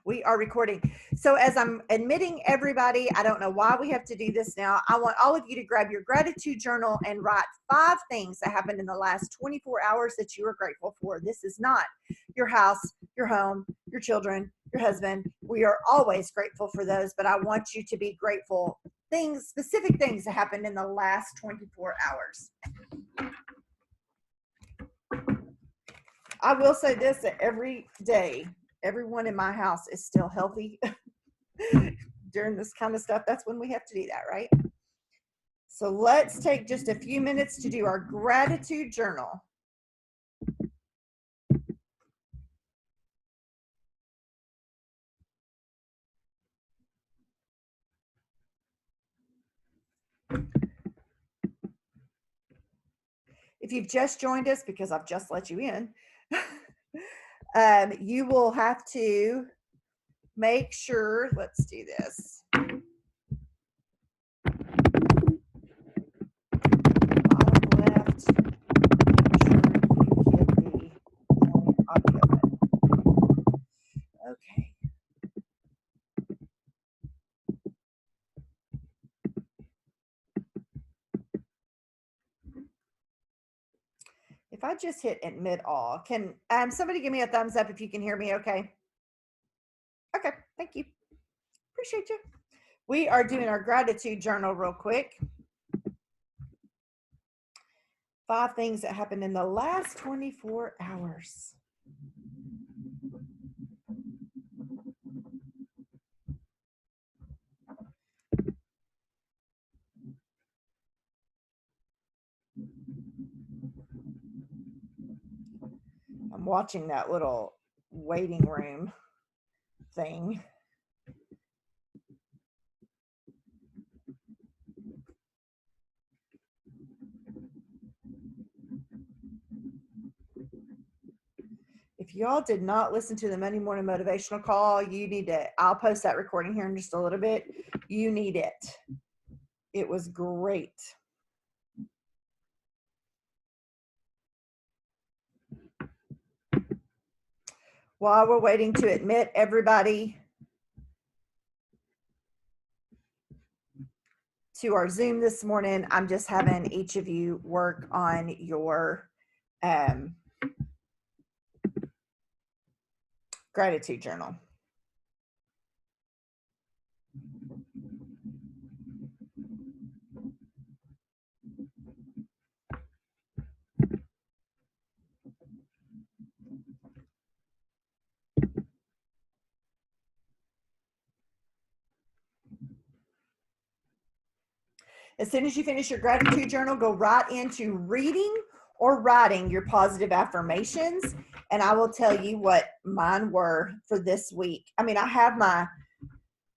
We are recording. So as I'm admitting everybody, I don't know why we have to do this now. I want all of you to grab your gratitude journal and write 5 things that happened in the last 24 hours that you are grateful for. This is not your house, your home, your children, your husband. We are always grateful for those, but I want you to be grateful things, specific things that happened in the last 24 hours. I will say this, that every day, everyone in my house is still healthy during this kind of stuff. That's when we have to do that, right? So let's take just a few minutes to do our gratitude journal. If you've just joined us, because I've just let you in, you will have to make sure, let's do this. Bottom left, make sure you hit the audio button. Okay. If I just hit admit all, can somebody give me a thumbs up if you can hear me okay? Okay, thank you. Appreciate you. We are doing our gratitude journal real quick. 5 things that happened in the last 24 hours. I'm watching that little waiting room thing. If y'all did not listen to the Monday morning motivational call, you need to, I'll post that recording here in just a little bit. You need it. It was great. While we're waiting to admit everybody to our Zoom this morning, I'm just having each of you work on your gratitude journal. As soon as you finish your gratitude journal, go right into reading or writing your positive affirmations. And I will tell you what mine were for this week. I mean, I have my,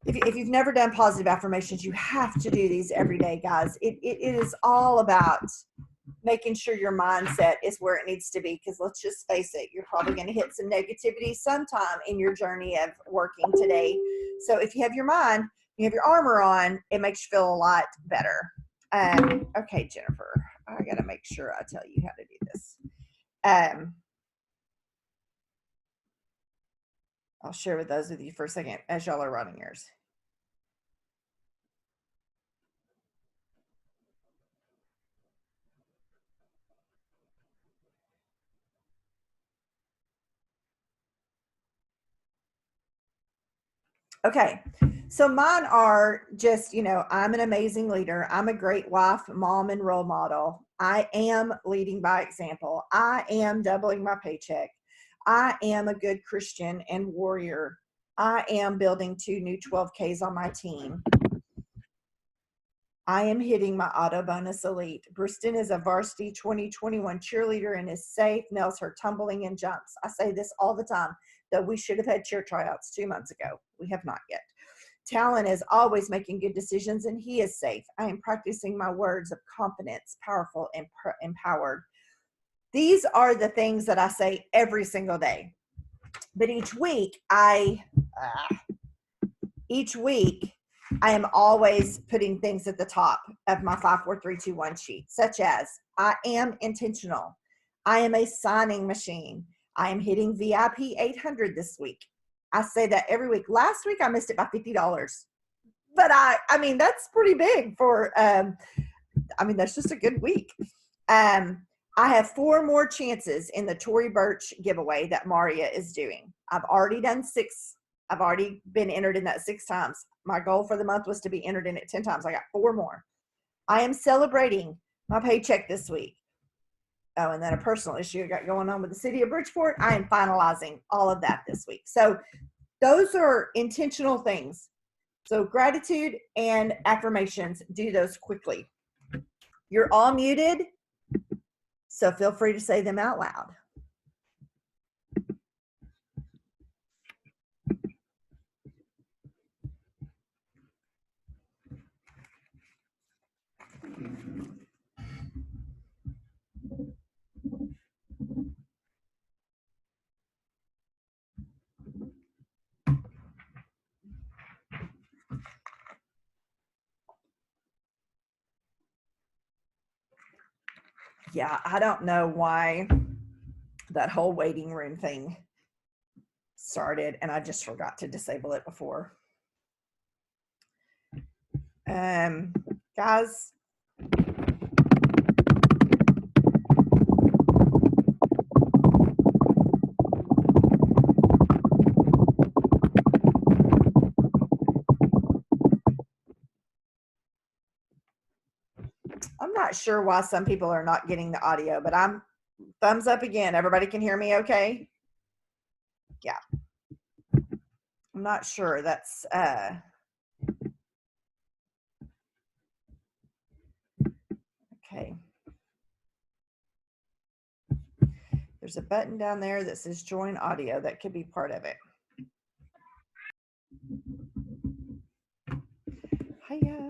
if you've never done positive affirmations, you have to do these every day, guys. It is all about making sure your mindset is where it needs to be. Because let's just face it, you're probably going to hit some negativity sometime in your journey of working today. So if you have your mind, you have your armor on, it makes you feel a lot better. Okay, Jennifer, I got to make sure I tell you how to do this. I'll share with those with you for a second as y'all are running yours. Okay, so mine are just, I'm an amazing leader. I'm a great wife, mom, and role model. I am leading by example. I am doubling my paycheck. I am a good Christian and warrior. I am building 2 new 12Ks on my team. I am hitting my auto bonus elite. Briston is a varsity 2021 cheerleader and is safe, nails her tumbling and jumps. I say this all the time, that we should have had cheer tryouts 2 months ago. We have not yet. Talon is always making good decisions and he is safe. I am practicing my words of confidence, powerful and empowered. These are the things that I say every single day. But each week I am always putting things at the top of my 5, 4, 3, 2, 1 sheet, such as I am intentional. I am a signing machine. I am hitting VIP 800 this week. I say that every week. Last week I missed it by $50. But I mean, that's pretty big for, I mean, that's just a good week. I have 4 more chances in the Tory Burch giveaway that Maria is doing. I've already done 6. I've already been entered in that 6 times. My goal for the month was to be entered in it 10 times. I got 4 more. I am celebrating my paycheck this week. Oh, and then a personal issue I got going on with the city of Bridgeport. I am finalizing all of that this week. So those are intentional things. So gratitude and affirmations, do those quickly. You're all muted, so feel free to say them out loud. Yeah, I don't know why that whole waiting room thing started, and I just forgot to disable it before. Guys, I'm not sure why some people are not getting the audio, but I'm thumbs up again. Everybody can hear me okay? Yeah. I'm not sure. That's okay. There's a button down there that says join audio. That could be part of it. Hiya.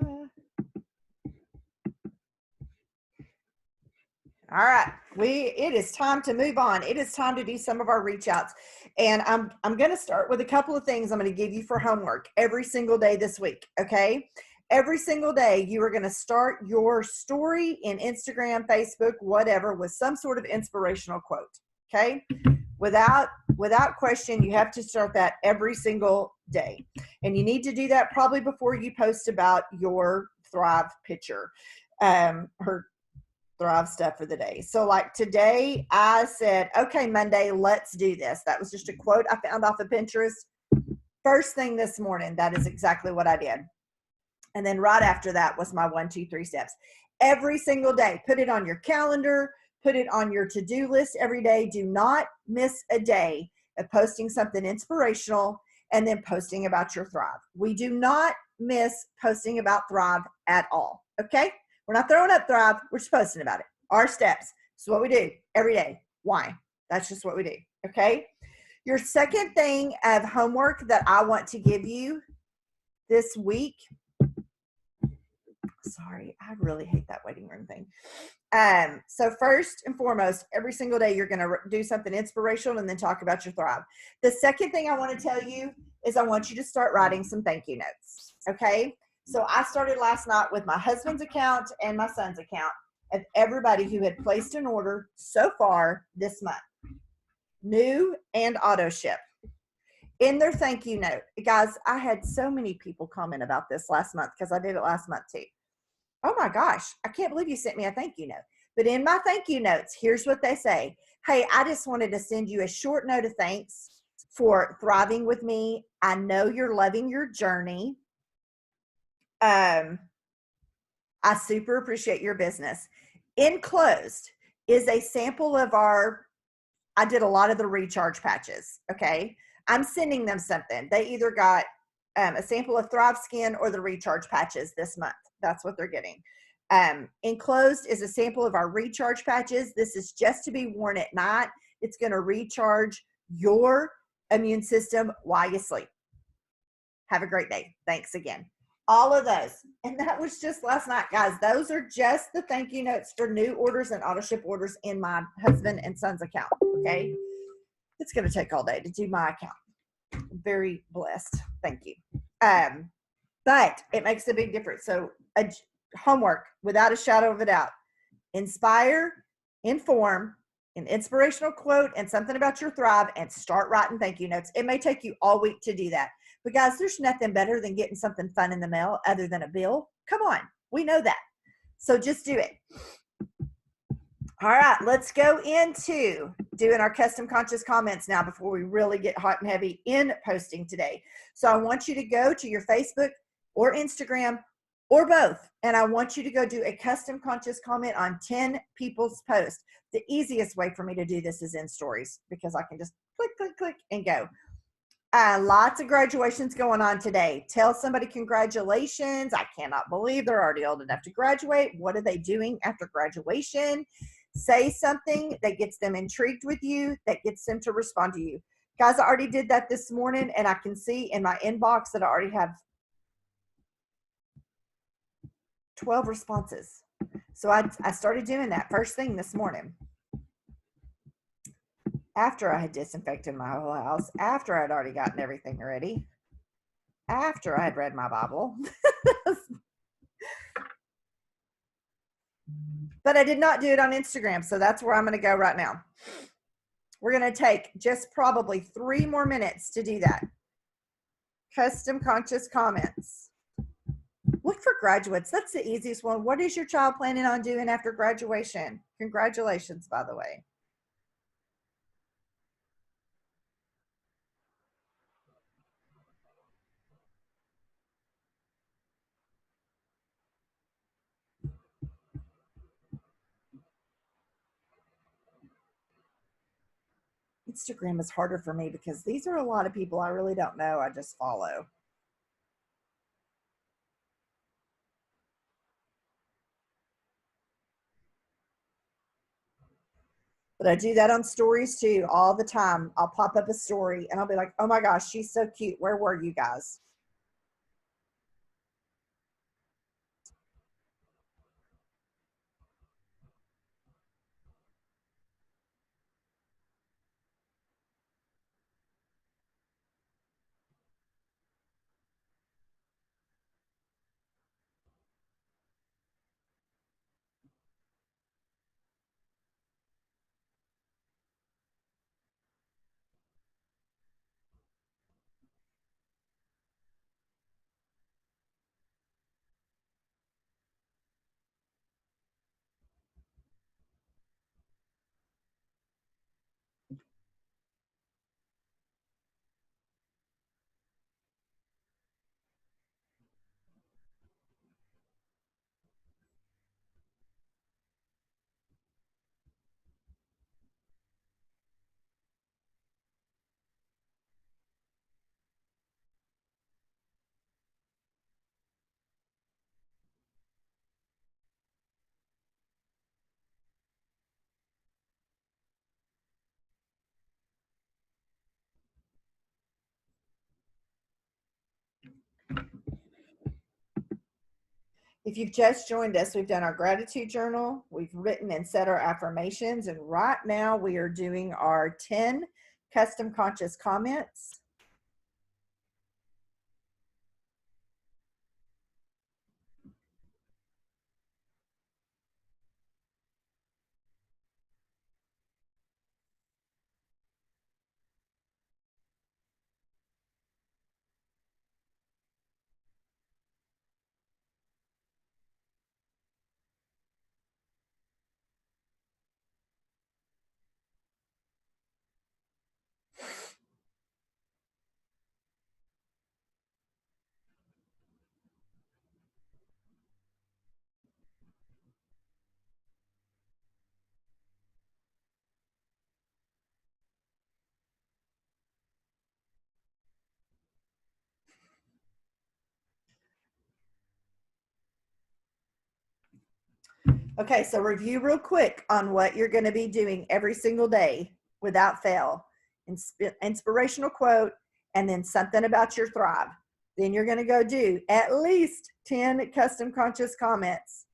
All right, it is time to move on. It is time to do some of our reach outs. And I'm going to start with a couple of things I'm going to give you for homework every single day this week, okay? Every single day you are going to start your story in Instagram, Facebook, whatever, with some sort of inspirational quote, okay? Without question, you have to start that every single day. And you need to do that probably before you post about your Thrive picture, her Thrive stuff for the day. So like today I said, okay, Monday, let's do this. That was just a quote I found off of Pinterest. First thing this morning, that is exactly what I did. And then right after that was my 1, 2, 3 steps. Every single day, put it on your calendar, put it on your to-do list every day. Do not miss a day of posting something inspirational and then posting about your Thrive. We do not miss posting about Thrive at all, okay? We're not throwing up Thrive. We're just posting about it. Our steps. It's what we do every day. Why? That's just what we do, okay? Your second thing of homework that I want to give you this week, sorry, I really hate that waiting room thing. So first and foremost, every single day you're going to do something inspirational and then talk about your Thrive. The second thing I want to tell you is I want you to start writing some thank you notes, okay? So I started last night with my husband's account and my son's account of everybody who had placed an order so far this month, new and auto ship. In their thank you note, guys, I had so many people comment about this last month because I did it last month too. Oh my gosh, I can't believe you sent me a thank you note. But in my thank you notes, here's what they say. Hey, I just wanted to send you a short note of thanks for thriving with me. I know you're loving your journey. I super appreciate your business. Enclosed is a sample of I did a lot of the recharge patches, okay? I'm sending them something. They either got a sample of Thrive Skin or the recharge patches this month. That's what they're getting. Enclosed is a sample of our recharge patches. This is just to be worn at night. It's going to recharge your immune system while you sleep. Have a great day. Thanks again. All of those. And that was just last night, guys. Those are just the thank you notes for new orders and auto ship orders in my husband and son's account. Okay. It's going to take all day to do my account. I'm very blessed. Thank you. But it makes a big difference. So homework, without a shadow of a doubt, inspire, inform, an inspirational quote and something about your thrive, and start writing thank you notes. It may take you all week to do that. But guys, there's nothing better than getting something fun in the mail other than a bill. Come on, we know that. So just do it. All right, let's go into doing our custom conscious comments now before we really get hot and heavy in posting today. So I want you to go to your Facebook or Instagram or both, and I want you to go do a custom conscious comment on 10 people's posts. The easiest way for me to do this is in stories, because I can just click, click, click, and go. Lots of graduations going on today. Tell somebody congratulations. I cannot believe they're already old enough to graduate. What are they doing after graduation? Say something that gets them intrigued with you, that gets them to respond to you. Guys, I already did that this morning, and I can see in my inbox that I already have 12 responses. So I started doing that first thing this morning, after I had disinfected my whole house, after I'd already gotten everything ready, after I had read my Bible. But I did not do it on Instagram, so that's where I'm going to go right now. We're going to take just probably 3 more minutes to do that. Custom conscious comments. Look for graduates. That's the easiest one. What is your child planning on doing after graduation? Congratulations, by the way. Instagram is harder for me because these are a lot of people I really don't know. I just follow. But I do that on stories too, all the time. I'll pop up a story and I'll be like, oh my gosh, she's so cute. Where were you guys? If you've just joined us, we've done our gratitude journal, we've written and said our affirmations, and right now we are doing our 10 custom conscious comments. Okay, so review real quick on what you're going to be doing every single day without fail. Inspirational quote, and then something about your thrive. Then you're going to go do at least 10 custom conscious comments.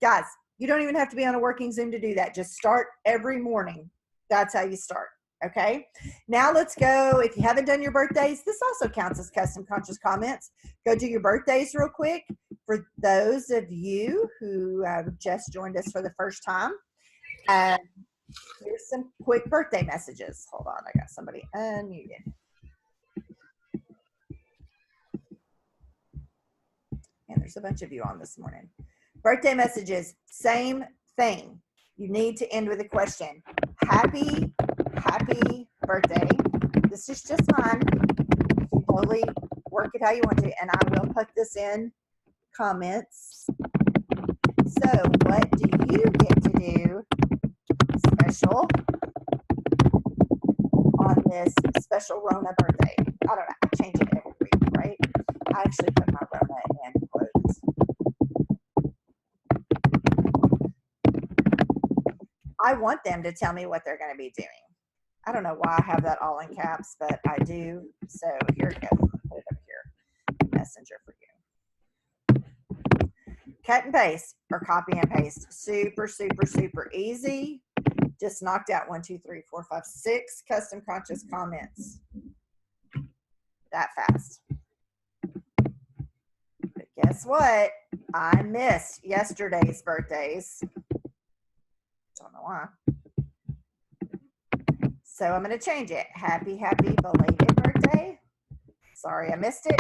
Guys, you don't even have to be on a working Zoom to do that. Just start every morning. That's how you start. Okay, now let's go. If you haven't done your birthdays, this also counts as custom conscious comments. Go do your birthdays real quick. For those of you who have just joined us for the first time, Here's some quick birthday messages. Hold on, I got somebody unmuted. And there's a bunch of you on this morning. Birthday messages, same thing. You need to end with a question. Happy birthday. This is just mine. You totally work it how you want to, and I will put this in comments. So what do you get to do special on this special Rona birthday? I don't know, I change it every week, right? I actually put my Rona in quotes. I want them to tell me what they're going to be doing. I don't know why I have that all in caps, but I do. So here it goes. Put it up here. Messenger for you. Cut and paste or copy and paste. Super, super, super easy. Just knocked out 1, 2, 3, 4, 5, 6 custom conscious comments. That fast. But guess what? I missed yesterday's birthdays. Don't know why. So I'm going to change it. Happy belated birthday. Sorry I missed it.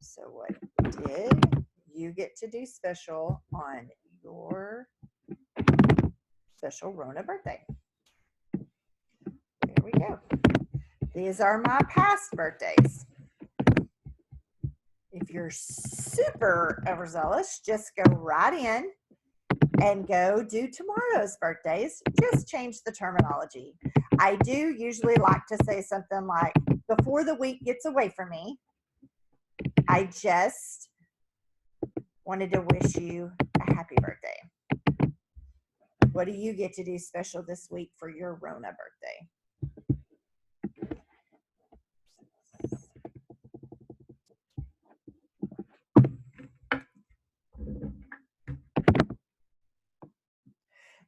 So what did you get to do special on your special Rona birthday? There we go. These are my past birthdays. If you're super overzealous, just go right in and go do tomorrow's birthdays. Just change the terminology. I do usually like to say something like, before the week gets away from me, I just wanted to wish you a happy birthday. What do you get to do special this week for your Rona birthday?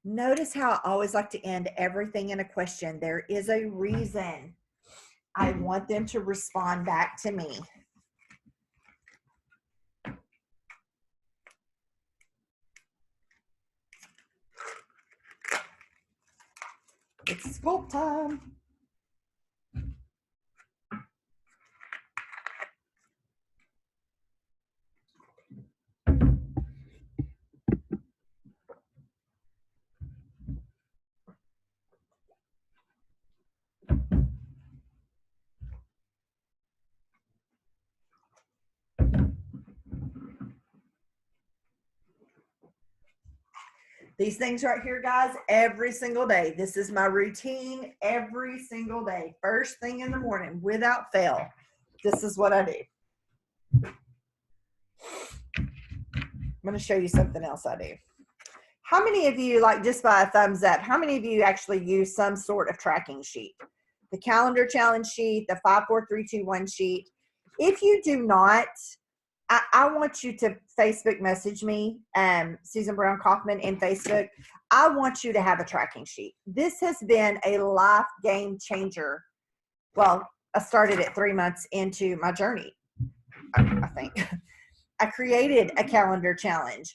Notice how I always like to end everything in a question. There is a reason. I want them to respond back to me. It's sculpt time. These things right here, guys, every single day. This is my routine every single day. First thing in the morning, without fail. This is what I do. I'm going to show you something else I do. How many of you, like just by a thumbs up, how many of you actually use some sort of tracking sheet? The calendar challenge sheet, the 5, 4, 3, 2, 1 sheet. If you do not, I want you to Facebook message me, Susan Brown Kaufman in Facebook. I want you to have a tracking sheet. This has been a life game changer. Well, I started it 3 months into my journey, I think. I created a calendar challenge.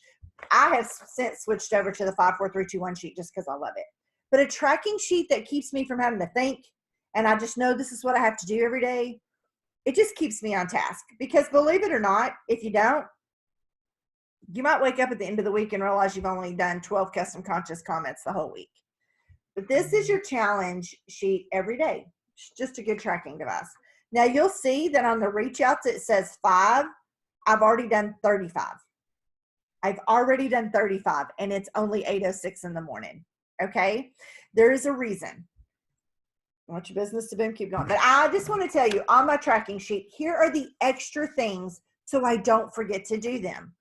I have since switched over to the 5, 4, 3, 2, 1 sheet just because I love it. But a tracking sheet that keeps me from having to think, and I just know this is what I have to do every day. It just keeps me on task, because believe it or not, if you don't, you might wake up at the end of the week and realize you've only done 12 custom conscious comments the whole week. But this is your challenge sheet every day. It's just a good tracking device. Now you'll see that on the reach outs, it says 5. I've already done 35. I've already done 35, and it's only 8:06 in the morning. Okay. There is a reason. I want your business to boom, keep going. But I just want to tell you, on my tracking sheet, here are the extra things so I don't forget to do them.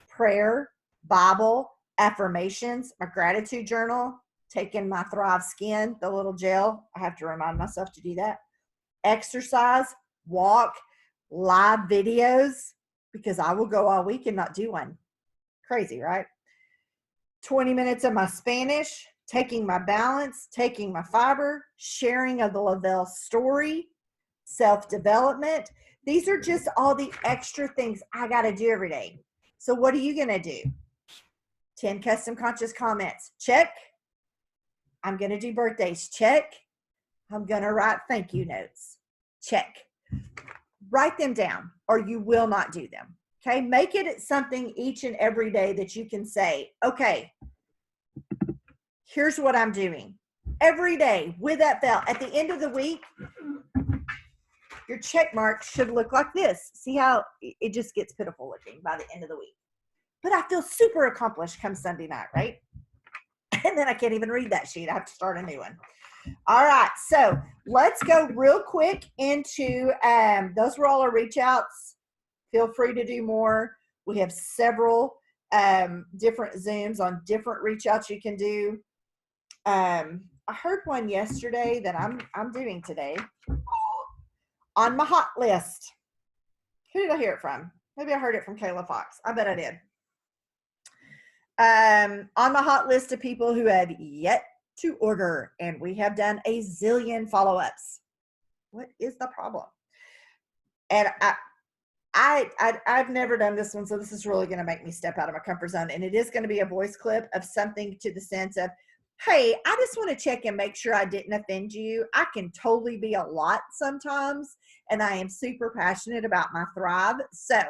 Prayer, Bible, affirmations, my gratitude journal, taking my Thrive Skin, the little gel. I have to remind myself to do that. Exercise, walk, live videos, because I will go all week and not do one. Crazy, right? 20 minutes of my Spanish, taking my balance, taking my fiber, sharing of the Lavelle story, self-development. These are just all the extra things I got to do every day. So what are you going to do? 10 custom conscious comments. Check. I'm going to do birthdays. Check. I'm going to write thank you notes. Check. Write them down or you will not do them. Okay. Make it something each and every day that you can say, okay, here's what I'm doing every day with that bell. At the end of the week, your check mark should look like this. See how it just gets pitiful looking by the end of the week. But I feel super accomplished come Sunday night, right? And then I can't even read that sheet. I have to start a new one. All right. So let's go real quick into, those were all our reach outs. Feel free to do more. We have several different Zooms on different reach outs you can do. I heard one yesterday that I'm doing today on my hot list. Who did I hear it from? Maybe I heard it from Kayla Fox. I bet I did. On my hot list of people who have yet to order, and we have done a zillion follow-ups. What is the problem? And I've never done this one, so this is really going to make me step out of my comfort zone. And it is going to be a voice clip of something to the sense of, hey, I just want to check and make sure I didn't offend you. I can totally be a lot sometimes, and I am super passionate about my Thrive. So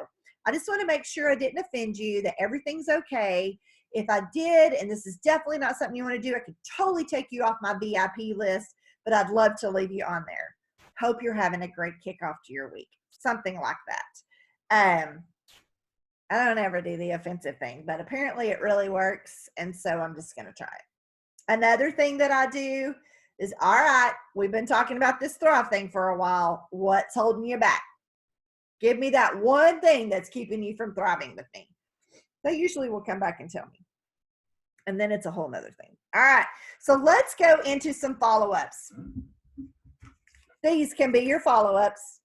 I just want to make sure I didn't offend you, that everything's okay. If I did, and this is definitely not something you want to do, I could totally take you off my VIP list, but I'd love to leave you on there. Hope you're having a great kickoff to your week. Something like that. I don't ever do the offensive thing, but apparently it really works, and so I'm just going to try it. Another thing that I do is, all right, we've been talking about this Thrive thing for a while. What's holding you back? Give me that one thing that's keeping you from thriving with me. They usually will come back and tell me. And then it's a whole nother thing. All right, so let's go into some follow-ups. These can be your follow-ups,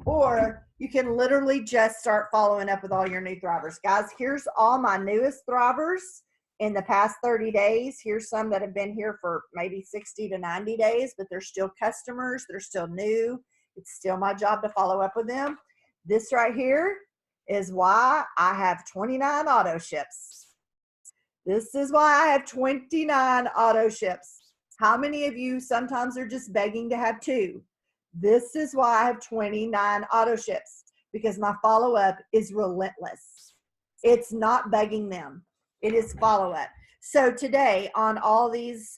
or you can literally just start following up with all your new Thrivers. Guys, here's all my newest Thrivers in the past 30 days. Here's some that have been here for maybe 60 to 90 days, but they're still customers. They're still new. It's still my job to follow up with them. This right here is why I have 29 auto ships. This is why I have 29 auto ships. How many of you sometimes are just begging to have 2? This is why I have 29 auto ships, because my follow-up is relentless. It's not begging them. It is follow-up. So today on all these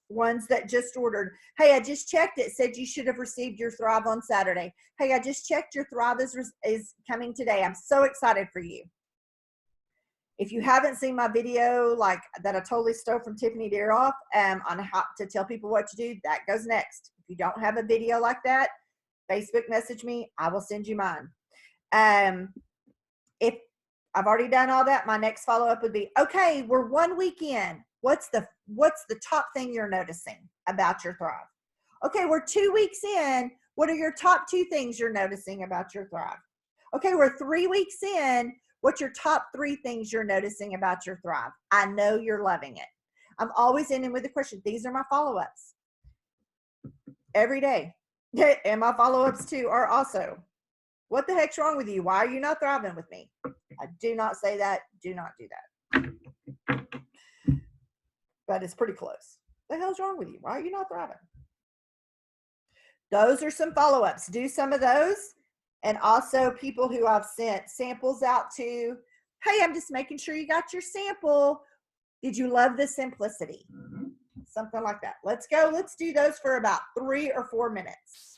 ones that just ordered, hey, I just checked. It said you should have received your Thrive on Saturday. Hey, I just checked. Your Thrive is coming today. I'm so excited for you. If you haven't seen my video like that I totally stole from Tiffany Deeroff on how to tell people what to do, that goes next. If you don't have a video like that, Facebook message me. I will send you mine. If I've already done all that, my next follow-up would be, okay, we're 1 week in. What's the top thing you're noticing about your Thrive? Okay, we're 2 weeks in. What are your top 2 things you're noticing about your Thrive? Okay, we're 3 weeks in. What's your top 3 things you're noticing about your Thrive? I know you're loving it. I'm always ending with a question. These are my follow-ups every day. And my follow-ups too are also, what the heck's wrong with you? Why are you not thriving with me? I do not say that. Do not do that. But it's pretty close. What the hell's wrong with you? Why are you not thriving? Those are some follow-ups. Do some of those. And also people who I've sent samples out to. Hey, I'm just making sure you got your sample. Did you love the simplicity? Something like that. Let's go. Let's do those for about 3 or 4 minutes.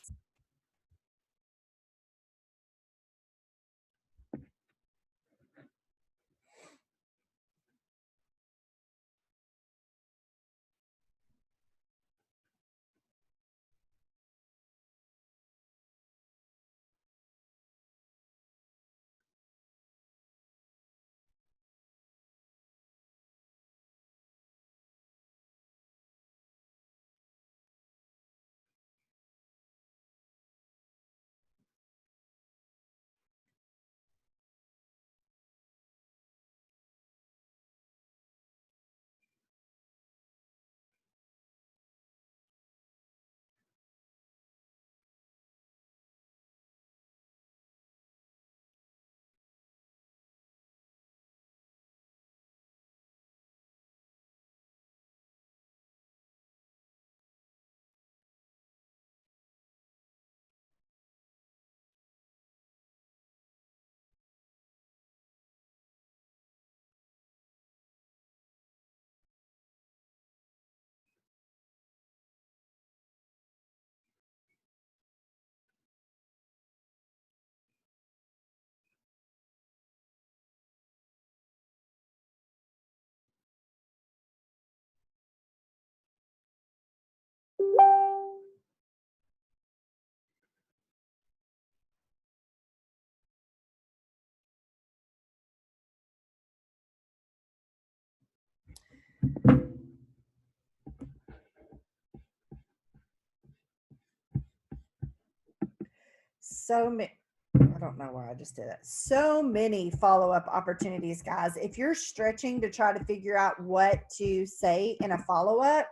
So many. I don't know why I just did that. So many follow-up opportunities, guys. If you're stretching to try to figure out what to say in a follow-up,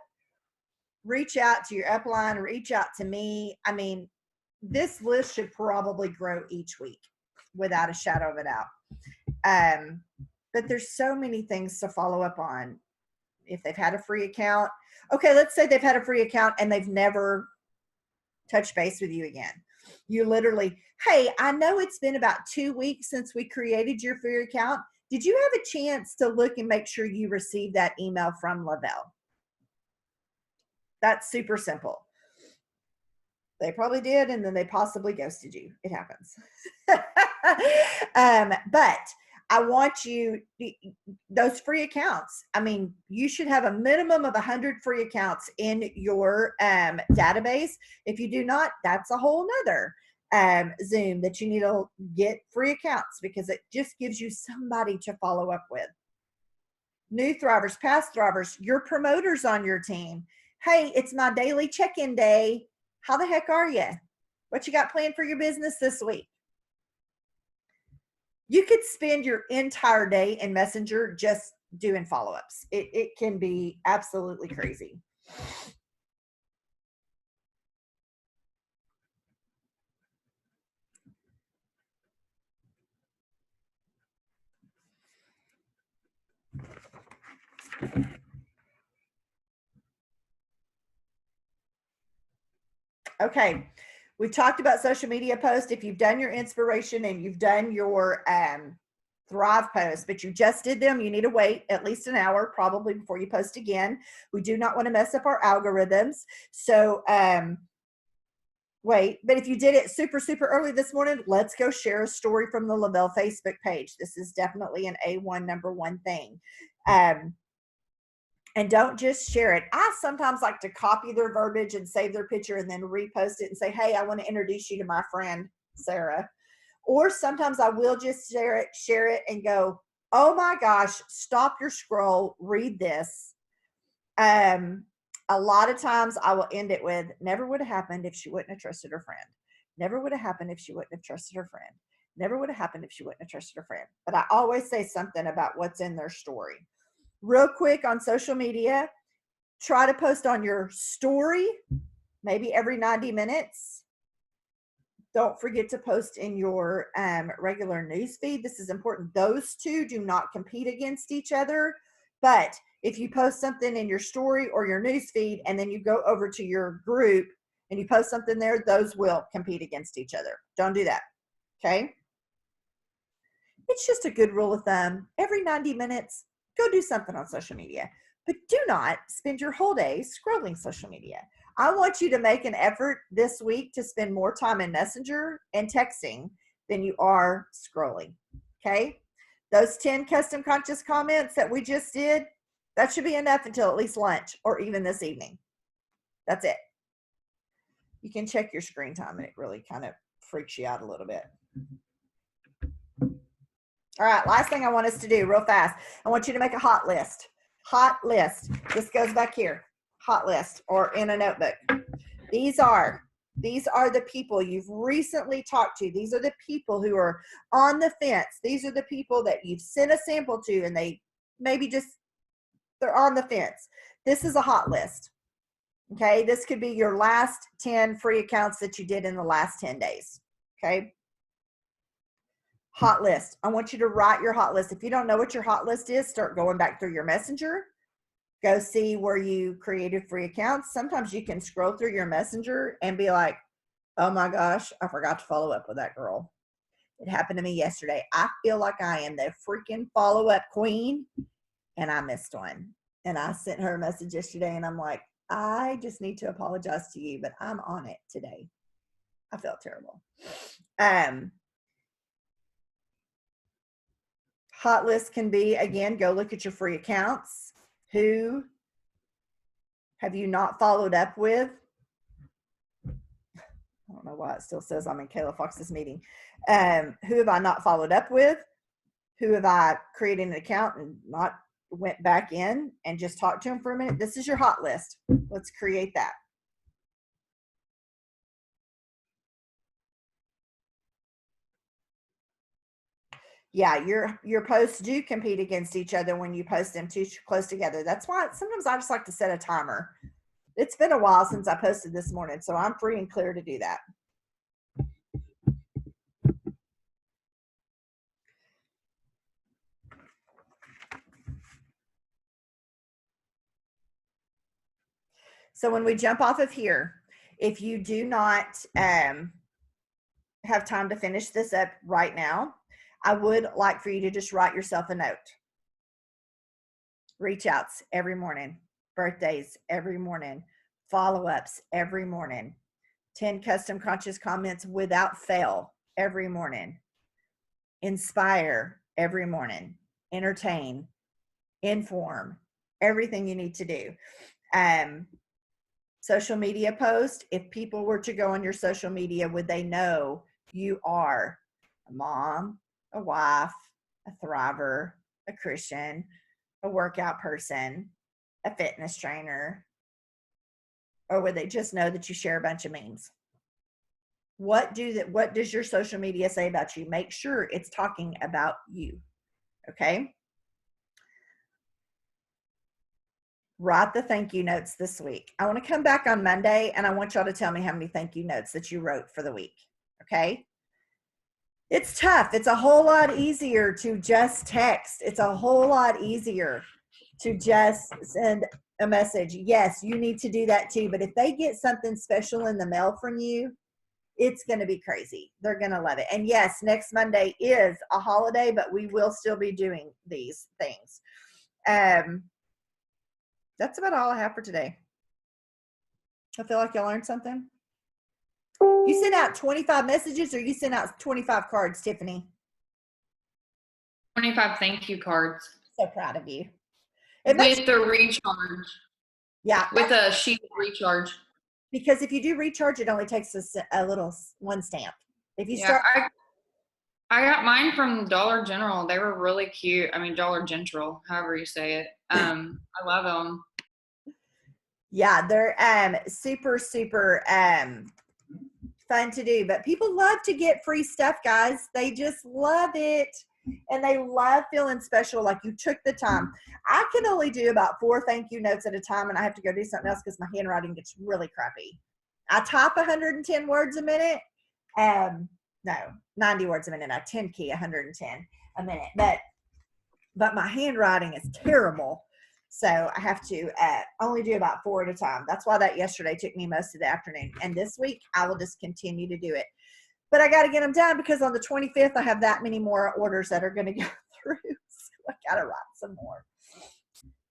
reach out to your upline, reach out to me. I mean, this list should probably grow each week without a shadow of a doubt. But there's so many things to follow up on. If they've had a free account, okay, let's say they've had a free account and they've never touched base with you again. You literally, hey, I know it's been about 2 weeks since we created your free account. Did you have a chance to look and make sure you received that email from Lavelle? That's super simple. They probably did, and then they possibly ghosted you. It happens. But I want you, those free accounts. I mean, you should have a minimum of 100 free accounts in your database. If you do not, that's a whole nother Zoom that you need to get free accounts, because it just gives you somebody to follow up with. New thrivers, past thrivers, your promoters on your team. Hey, it's my daily check-in day. How the heck are you? What you got planned for your business this week? You could spend your entire day in Messenger just doing follow-ups. It can be absolutely crazy. Okay, we've talked about social media posts. If you've done your inspiration and you've done your Thrive posts, but you just did them, you need to wait at least an hour probably before you post again. We do not want to mess up our algorithms. So wait, but if you did it super early this morning, let's go share a story from the Lavelle Facebook page. This is definitely an A1 number one thing. And don't just share it. I sometimes like to copy their verbiage and save their picture and then repost it and say, hey, I want to introduce you to my friend, Sarah. Or sometimes I will just share it and go, oh my gosh, stop your scroll, read this. A lot of times I will end it with, never would have happened if she wouldn't have trusted her friend. Never would have happened if she wouldn't have trusted her friend. Never would have happened if she wouldn't have trusted her friend. But I always say something about what's in their story. Real quick on social media, try to post on your story, maybe every 90 minutes. Don't forget to post in your regular news feed. This is important. Those two do not compete against each other. But if you post something in your story or your news feed and then you go over to your group and you post something there, those will compete against each other. Don't do that. Okay? It's just a good rule of thumb. Every 90 minutes, go do something on social media. But do not spend your whole day scrolling social media. I want you to make an effort this week to spend more time in Messenger and texting than you are scrolling. Okay? Those 10 custom conscious comments that we just did, that should be enough until at least lunch or even this evening. That's it. You can check your screen time and it really kind of freaks you out a little bit. All right, last thing I want us to do real fast. I want you to make a hot list. Hot list. This goes back here. Hot list or in a notebook. These are the people you've recently talked to. These are the people who are on the fence. These are the people that you've sent a sample to and they maybe just, they're on the fence. This is a hot list. Okay, this could be your last 10 free accounts that you did in the last 10 days. Okay. Hot list. I want you to write your hot list. If you don't know what your hot list is, start going back through your Messenger. Go see where you created free accounts. Sometimes you can scroll through your Messenger and be like, oh my gosh, I forgot to follow up with that girl. It happened to me yesterday. I feel like I am the freaking follow-up queen and I missed one. And I sent her a message yesterday and I'm like, I just need to apologize to you, but I'm on it today. I felt terrible. Hot list can be, again, go look at your free accounts. Who have you not followed up with? I don't know why it still says I'm in Kayla Fox's meeting. Who have I not followed up with? Who have I created an account and not went back in and just talked to them for a minute. This is your hot list. Let's create that. Yeah, your posts do compete against each other when you post them too close together. That's why sometimes I just like to set a timer. It's been a while since I posted this morning, so I'm free and clear to do that. So when we jump off of here, if you do not have time to finish this up right now, I would like for you to just write yourself a note. Reach outs every morning, birthdays every morning, follow-ups every morning, 10 custom conscious comments without fail every morning, inspire every morning, entertain, inform, everything you need to do. Social media post, if people were to go on your social media, would they know you are a mom, a wife, a thriver, a Christian, a workout person, a fitness trainer? Or would they just know that you share a bunch of memes? What does your social media say about you? Make sure it's talking about you. Okay? Write the thank you notes this week. I want to come back on Monday and I want y'all to tell me how many thank you notes that you wrote for the week. Okay? It's tough. It's a whole lot easier to just text. It's a whole lot easier to just send a message. Yes, you need to do that too. But if they get something special in the mail from you, it's going to be crazy. They're going to love it. And yes, next Monday is a holiday, but we will still be doing these things. That's about all I have for today. I feel like y'all learned something. You sent out 25 messages or you sent out 25 cards, Tiffany? 25 thank you cards. So proud of you. With the recharge. Yeah. With a sheet of recharge. Because if you do recharge, it only takes a little one stamp. If you start. I got mine from Dollar General. They were really cute. I mean, Dollar General, however you say it. I love them. Yeah, they're super, super fun to do. But people love to get free stuff, guys. They just love it. And they love feeling special, like you took the time. I can only do about 4 thank you notes at a time, and I have to go do something else because my handwriting gets really crappy. I type 110 words a minute. No, 90 words a minute. I 10 key 110 a minute. But my handwriting is terrible. So I have to only do about 4 at a time. That's why that yesterday took me most of the afternoon. And this week, I will just continue to do it. But I got to get them done because on the 25th, I have that many more orders that are going to go through. So I got to write some more.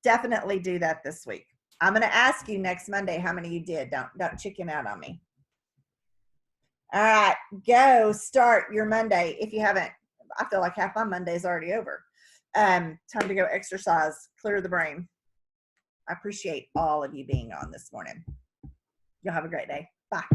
Definitely do that this week. I'm going to ask you next Monday how many you did. Don't chicken out on me. All right, go start your Monday. If you haven't, I feel like half my Monday is already over. Time to go exercise, clear the brain. I appreciate all of you being on this morning. Y'all have a great day. Bye.